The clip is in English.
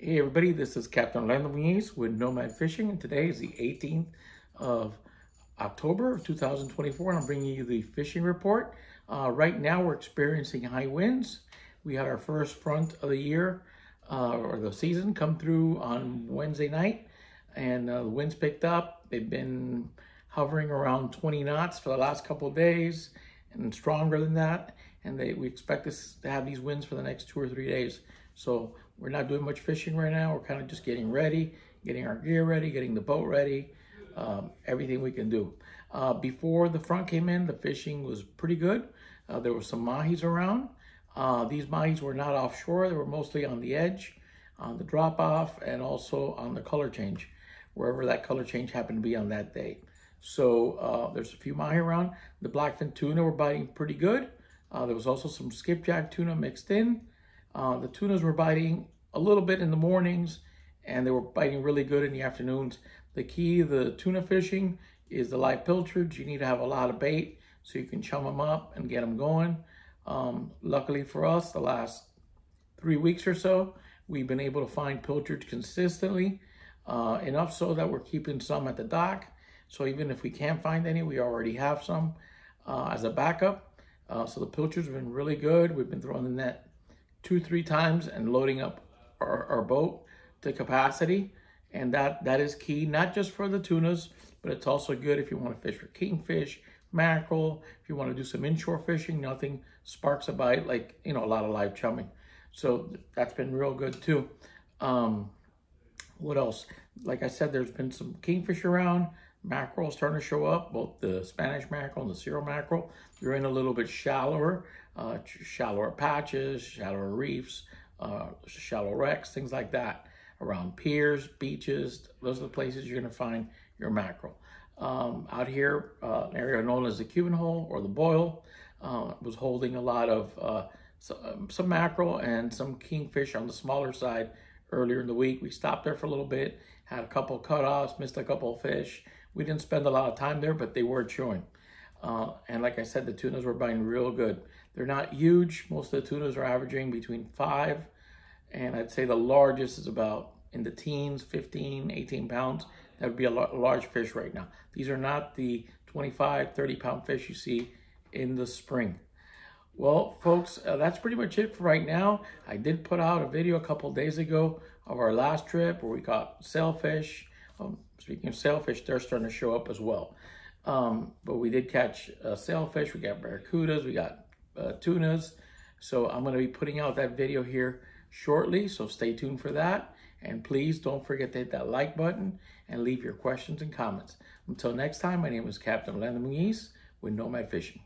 Hey everybody, this is Captain Muniz with Nomad Fishing, and today is the 18th of October of 2024, and I'm bringing you the fishing report. Right now we're experiencing high winds. We had our first front of the year, or the season, come through on Wednesday night, and the winds picked up. They've been hovering around 20 knots for the last couple of days, and stronger than that, and we expect us to have these winds for the next 2 or 3 days. So we're not doing much fishing right now. We're kind of just getting ready, getting our gear ready, getting the boat ready, everything we can do. Before the front came in, the fishing was pretty good. There were some mahis around. These mahis were not offshore. They were mostly on the edge, on the drop off, and also on the color change, wherever that color change happened to be on that day. So there's a few mahi around. The blackfin tuna were biting pretty good. There was also some skipjack tuna mixed in. The tunas were biting a little bit in the mornings, and they were biting really good in the afternoons. The key to the tuna fishing is the live pilchards. You need to have a lot of bait so you can chum them up and get them going. Luckily for us, the last 3 weeks or so, we've been able to find pilchards consistently, enough so that we're keeping some at the dock. So even if we can't find any, we already have some as a backup. So the pilchards have been really good. We've been throwing the net 2-3 times and loading up our boat to capacity, and that is key, not just for the tunas, but it's also good if you want to fish for kingfish, mackerel. If you want to do some inshore fishing, nothing sparks a bite like, a lot of live chumming. So that's been real good too. What else? Like I said, there's been some kingfish around. Mackerel starting to show up, both the Spanish mackerel and the Cero mackerel. They're in a little bit shallower patches, shallower reefs, shallow wrecks, things like that. Around piers, beaches, those are the places you're gonna find your mackerel. Out here, an area known as the Cuban hole or the boil was holding a lot of some mackerel and some kingfish on the smaller side earlier in the week. We stopped there for a little bit, had a couple of cutoffs, missed a couple of fish. We didn't spend a lot of time there, but they were chewing. And like I said, the tunas were biting real good. They're not huge. Most of the tunas are averaging between 5, and I'd say the largest is about in the teens, 15, 18 pounds. That would be a large fish right now. These are not the 25, 30-pound fish you see in the spring. Well, folks, that's pretty much it for right now. I did put out a video a couple of days ago of our last trip where we caught sailfish. Speaking of sailfish, they're starting to show up as well. But we did catch sailfish, we got barracudas, we got tunas. So I'm going to be putting out that video here shortly, so stay tuned for that. And please don't forget to hit that like button and leave your questions and comments. Until next time, my name is Captain Muniz with Nomad Fishing.